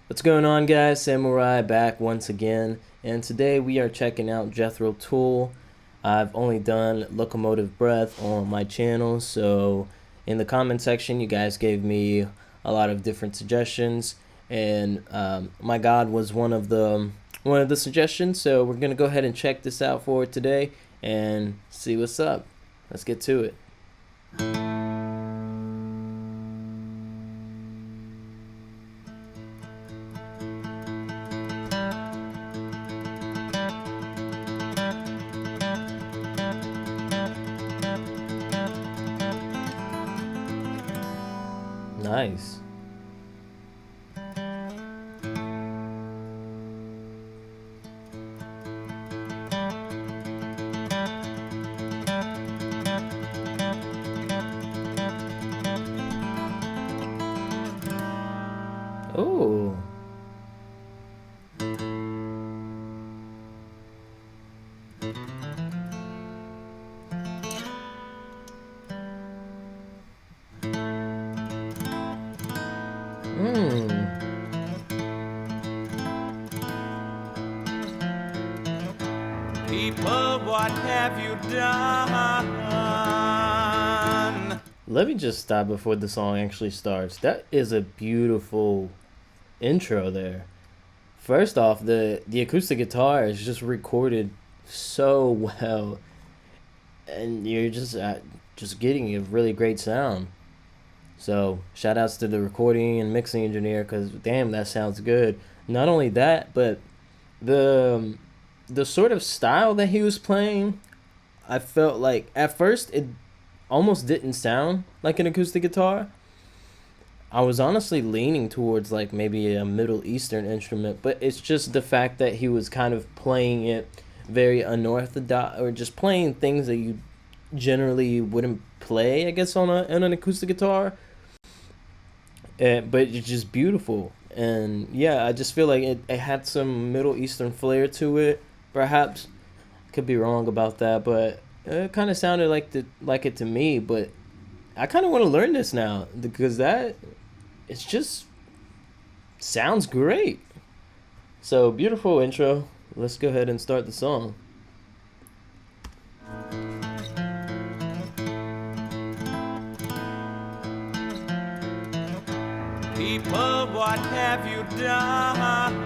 What's going on, guys? Samurai back once again, and today we are checking out Jethro Tull. I've only done Locomotive Breath on my channel, so in the comment section you guys gave me a lot of different suggestions, and My God was one of the suggestions. So we're gonna go ahead and check this out for today and see what's up. Let's get to it. Nice. Oh. Hmm. People, what have you done? Let me just stop before the song actually starts. That is a beautiful intro there. First off, the acoustic guitar is just recorded so well, and you're just getting a really great sound. So shout outs to the recording and mixing engineer, because damn, that sounds good. Not only that, but the the sort of style that he was playing, I felt like at first it almost didn't sound like an acoustic guitar. I was honestly leaning towards like maybe a Middle Eastern instrument, but it's just the fact that he was kind of playing it very unorthodox, or just playing things that you generally wouldn't play, I guess, on an acoustic guitar. But it's just beautiful, and yeah, I just feel like it had some Middle Eastern flair to it. Perhaps could be wrong about that, but it kind of sounded like it to me. But I kind of want to learn this now, because that it's just sounds great. So beautiful intro. Let's go ahead and start the song. People, what have you done?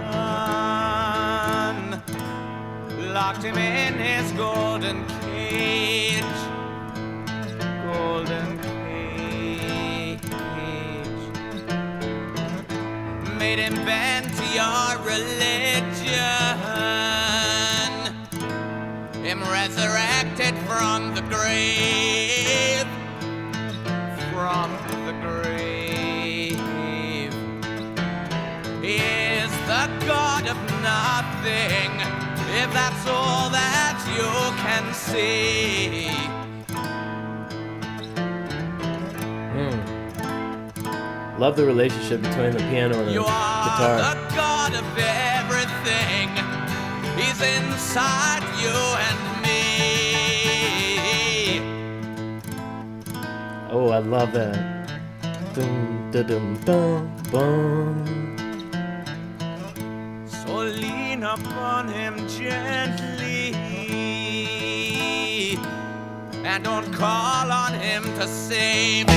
Locked him in his golden cage. Golden cage. Made him bend to your religion. Him resurrected from the grave. From the grave. He is the God of nothing, if that's all that you can see. Love the relationship between the piano and the You are guitar. the God of everything. He's inside you and me. Oh, I love that. Dum da dum dum bum. So lean upon him gently, and don't call on him to save.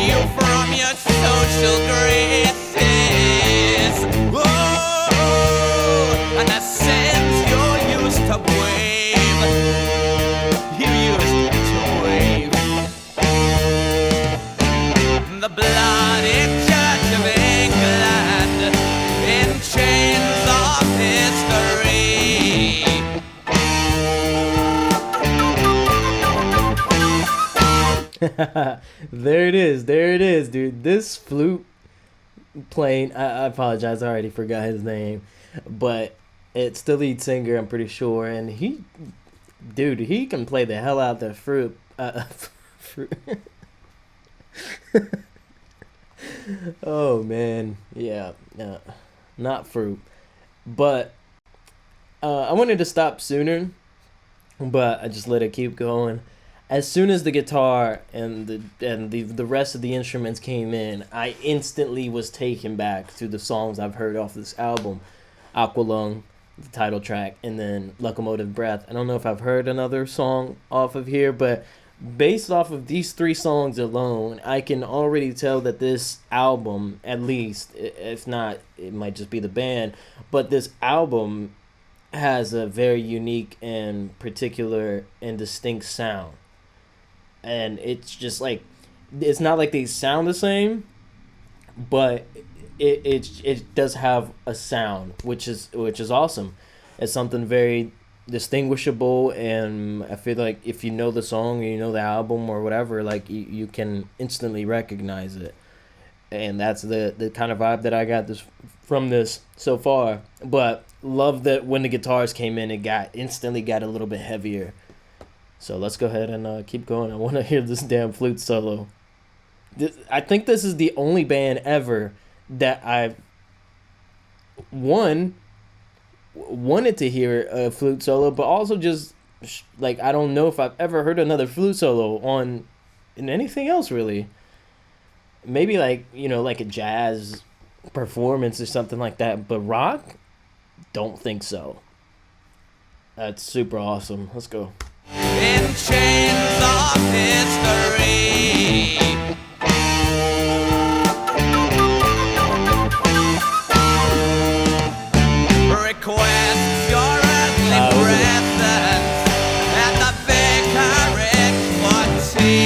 You from your social graces, oh, and the sins you used to wave. You used to wave. The bloody Church of England in chains of history. There it is, dude. This flute playing, I apologize, I already forgot his name, but it's the lead singer, I'm pretty sure, and he can play the hell out that fruit. Fruit. Oh man, yeah, not fruit, but I wanted to stop sooner, but I just let it keep going. as soon as the guitar and the rest of the instruments came in, I instantly was taken back to the songs I've heard off this album. Aqualung, the title track, and then Locomotive Breath. I don't know if I've heard another song off of here, but based off of these 3 songs alone, I can already tell that this album, at least, if not, it might just be the band, but this album has a very unique and particular and distinct sound. And it's just like, it's not like they sound the same, but it does have a sound, which is awesome. It's something very distinguishable, and I feel like if you know the song or you know the album or whatever, like you can instantly recognize it. And that's the kind of vibe that I got from this so far. But love that when the guitars came in, it instantly got a little bit heavier. So let's go ahead and keep going. I want to hear this damn flute solo. I think this is the only band ever that I've wanted to hear a flute solo, but also just like, I don't know if I've ever heard another flute solo in anything else really. Maybe like, like a jazz performance or something like that, but rock, don't think so. That's super awesome. Let's go. In chains of history, request your earthly presence at the vicaric footing.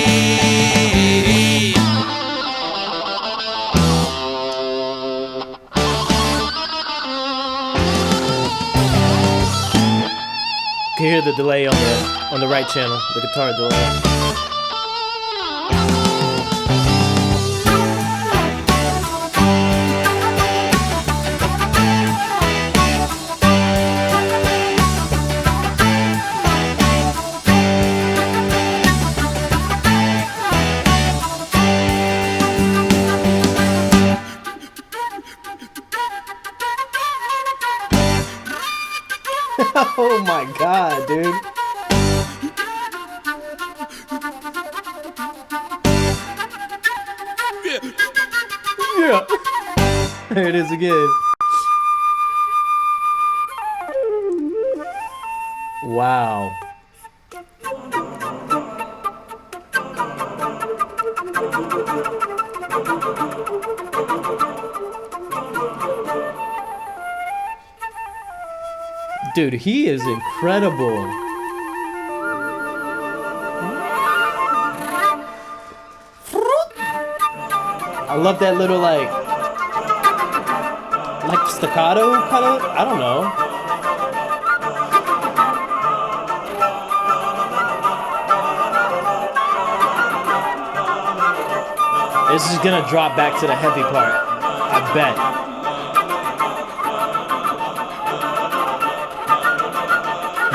You can hear the delay on the right channel, the guitar delay. Oh my god, dude. Yeah. There it is again. Wow. Dude, he is incredible. I love that little like staccato kind of, I don't know. This is gonna drop back to the heavy part, I bet.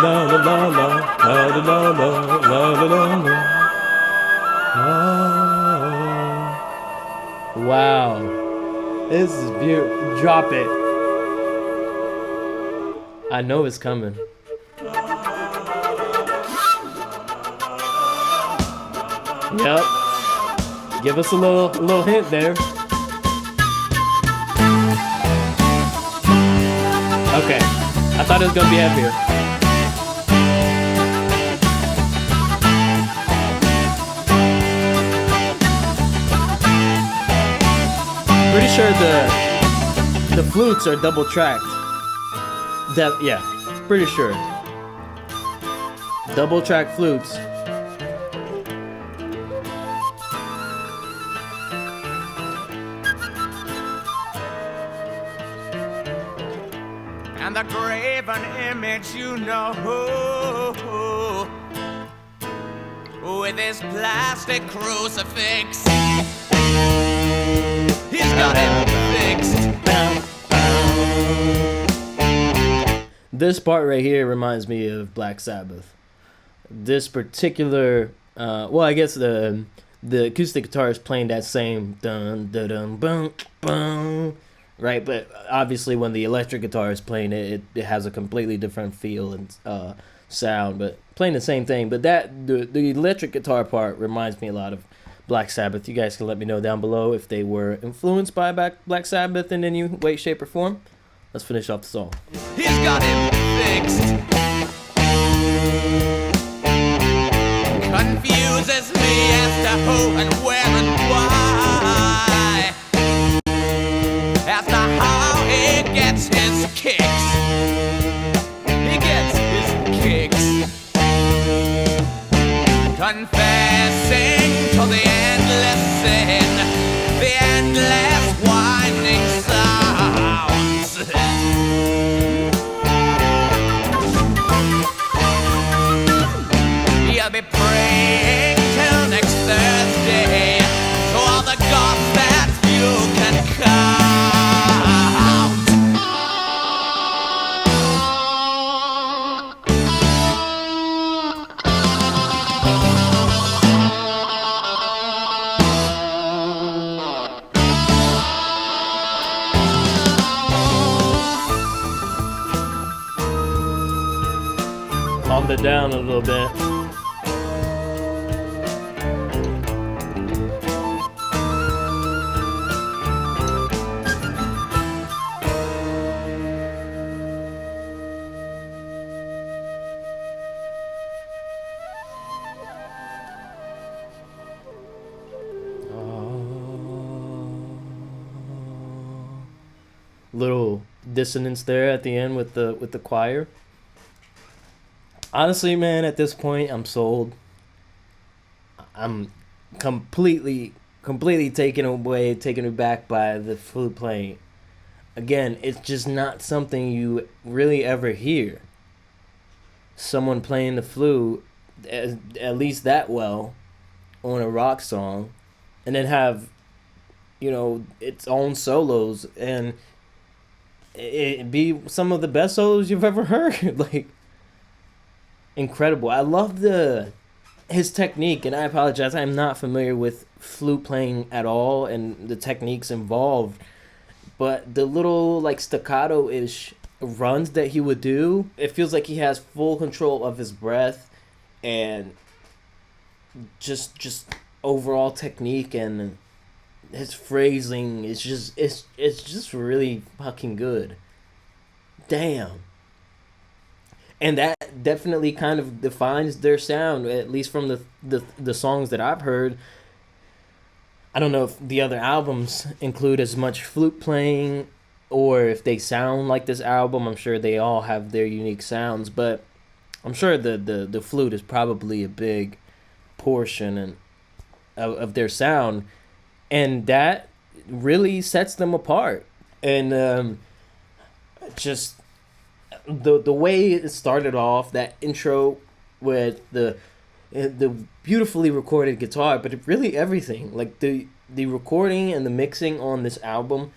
La la la la la la la la la la. Wow, this is beautiful. Drop it. I know it's coming. Yep. Give us a little hint there. Okay, I thought it was gonna be heavier. Pretty sure the flutes are double tracked. Yeah, pretty sure. Double track flutes. And the graven image, you know, with his plastic crucifix. He's got it fixed. This part right here reminds me of Black Sabbath. This particular, well, I guess the acoustic guitar is playing that same dun dun dun bum bum, right? But obviously, when the electric guitar is playing it, it has a completely different feel and sound, but playing the same thing. But the electric guitar part reminds me a lot of Black Sabbath. You guys can let me know down below if they were influenced by Black Sabbath in any way, shape, or form. Let's finish off the song. He's got him fixed. Confuses me as to who and where and why, as to how he gets his kicks. He gets his kicks. Confessing to the endless sin, the endless winding sounds. You'll be praying till next Thursday to all the gods that you can count. Calm it down a little bit. Little dissonance there at the end with the choir. Honestly, man, at this point, I'm sold. I'm completely taken aback by the flute playing. Again, it's just not something you really ever hear. Someone playing the flute at least that well on a rock song, and then have, its own solos, and it be some of the best solos you've ever heard. Like, incredible. I love his technique, and I apologize, I'm not familiar with flute playing at all and the techniques involved, but the little like staccato-ish runs that he would do, it feels like he has full control of his breath and just overall technique, and his phrasing is just really fucking good. Damn. And that definitely kind of defines their sound, at least from the songs that I've heard. I don't know if the other albums include as much flute playing or if they sound like this album. I'm sure they all have their unique sounds, but I'm sure the flute is probably a big portion of their sound, and that really sets them apart. And just the way it started off, that intro with the beautifully recorded guitar, but really everything, like the recording and the mixing on this album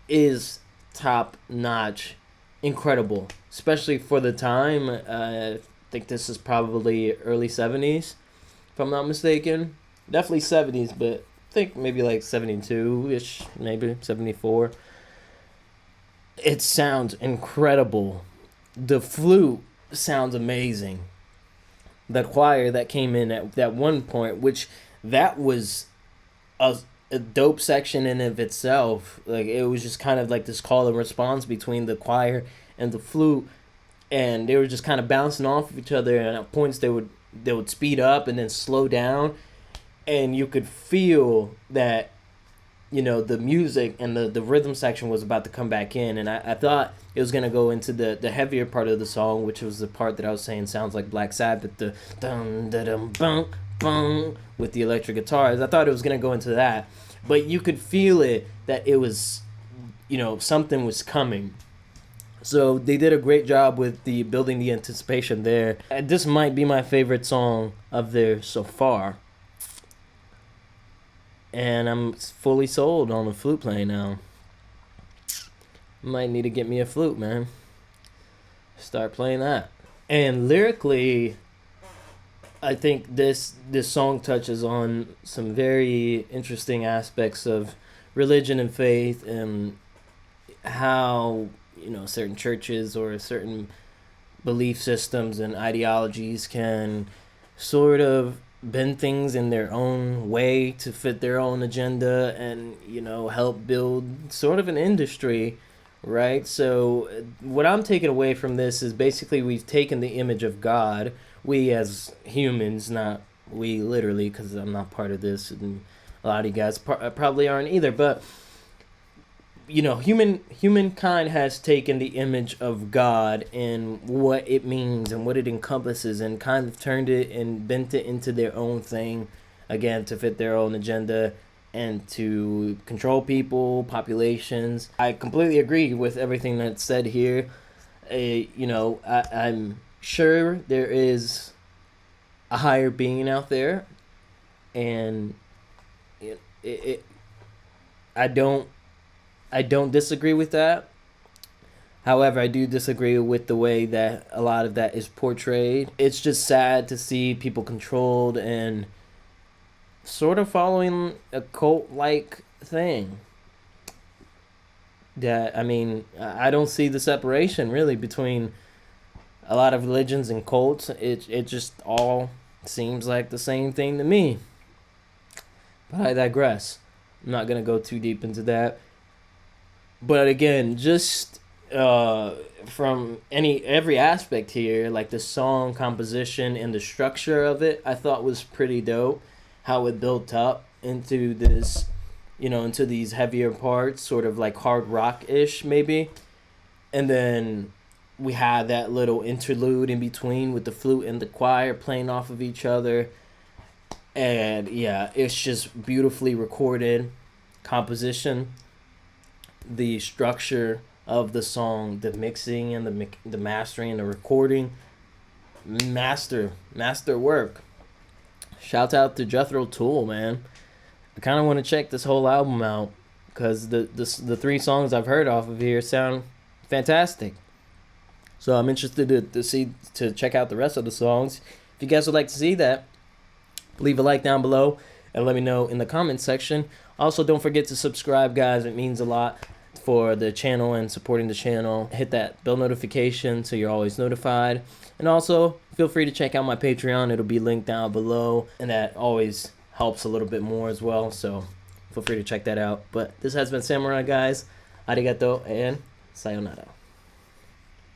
is top notch, incredible, especially for the time. I think this is probably early 70s, if I'm not mistaken. Definitely 70s, but I think maybe like 72-ish, maybe 74. It sounds incredible. The flute sounds amazing. The choir that came in at that one point, which that was a dope section in of itself. Like, it was just kind of like this call and response between the choir and the flute, and they were just kind of bouncing off of each other, and at points they would speed up and then slow down, and you could feel that, the music and the rhythm section was about to come back in. And I thought it was going to go into the heavier part of the song, which was the part that I was saying sounds like Black Sabbath, the dum da dum bum bum with the electric guitars. I thought it was going to go into that, but you could feel it, that it was, something was coming. So they did a great job with the building the anticipation there. This might be my favorite song of theirs so far. And I'm fully sold on the flute playing now. Might need to get me a flute, man. Start playing that. And lyrically, I think this song touches on some very interesting aspects of religion and faith, and how, certain churches or certain belief systems and ideologies can sort of bend things in their own way to fit their own agenda and, help build sort of an industry, right? So what I'm taking away from this is basically we've taken the image of God, we as humans, not we literally, because I'm not part of this, and a lot of you guys probably aren't either, but humankind has taken the image of God and what it means and what it encompasses and kind of turned it and bent it into their own thing, again, to fit their own agenda and to control people, populations. I completely agree with everything that's said here. I'm sure there is a higher being out there, and I don't disagree with that. However, I do disagree with the way that a lot of that is portrayed. It's just sad to see people controlled and sort of following a cult-like thing. I don't see the separation really between a lot of religions and cults. It just all seems like the same thing to me. But I digress. I'm not going to go too deep into that. But again, just from every aspect here, like the song composition and the structure of it, I thought was pretty dope. How it built up into this, into these heavier parts, sort of like hard rock-ish maybe. And then we had that little interlude in between with the flute and the choir playing off of each other. And yeah, it's just beautifully recorded composition. The structure of the song, the mixing and the mastering and the recording, master work. Shout out to Jethro, Tull, man. I kind of want to check this whole album out because the 3 songs I've heard off of here sound fantastic. So I'm interested to check out the rest of the songs. If you guys would like to see that, leave a like down below and let me know in the comments section. Also, don't forget to subscribe, guys. It means a lot for the channel and supporting the channel. Hit that bell notification so you're always notified. And also, feel free to check out my Patreon. It'll be linked down below. And that always helps a little bit more as well. So feel free to check that out. But this has been Samurai, guys. Arigato and sayonara.